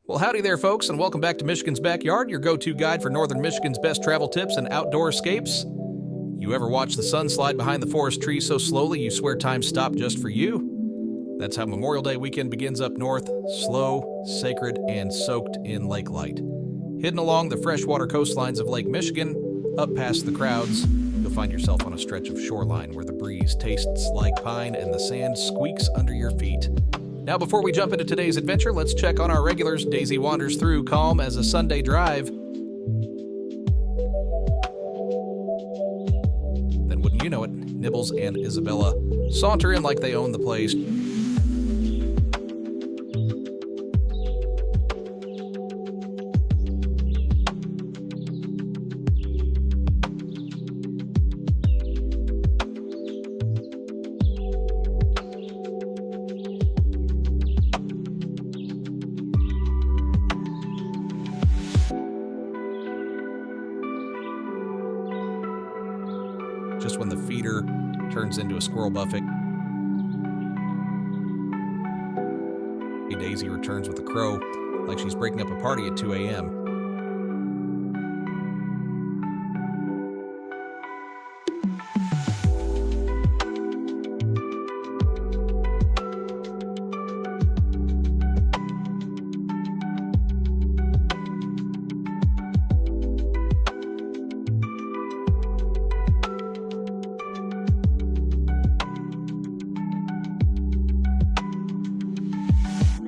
Well, howdy there, folks, and welcome back to Michigan's Backyard, your go-to guide for northern Michigan's best travel tips and outdoor escapes. You ever watch the sun slide behind the forest trees so slowly you swear time stopped just for you? That's how Memorial Day weekend begins up north, slow, sacred, and soaked in lake light. Hidden along the freshwater coastlines of Lake Michigan, up past the crowds, you'll find yourself on a stretch of shoreline where the breeze tastes like pine and the sand squeaks under your feet. Now, before we jump into today's adventure, let's check on our regulars. Daisy wanders through, calm as a Sunday drive. Then, wouldn't you know it, Nibbles and Isabella saunter in like they own the place. Just when the feeder turns into a squirrel buffet, Daisy returns with a crow like she's breaking up a party at 2 a.m.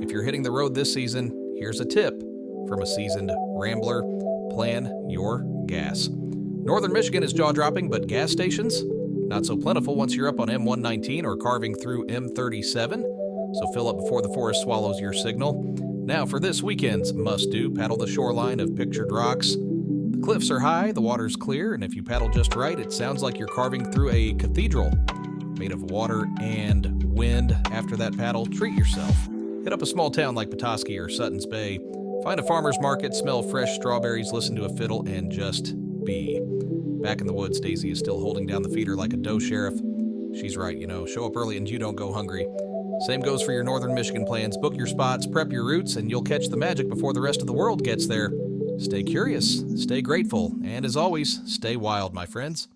If you're hitting the road this season, here's a tip from a seasoned rambler: plan your gas. Northern Michigan is jaw-dropping, but gas stations, not so plentiful once you're up on M119 or carving through M37, so fill up before the forest swallows your signal. Now for this weekend's must-do, paddle the shoreline of pictured rocks. The cliffs are high, the water's clear, and if you paddle just right, it sounds like you're carving through a cathedral made of water and wind. After that paddle, treat yourself. Hit up a small town like Petoskey or Sutton's Bay. Find a farmer's market, smell fresh strawberries, listen to a fiddle, and just be. Back in the woods, Daisy is still holding down the feeder like a doe sheriff. She's right, show up early and you don't go hungry. Same goes for your northern Michigan plans. Book your spots, prep your routes, and you'll catch the magic before the rest of the world gets there. Stay curious, stay grateful, and as always, stay wild, my friends.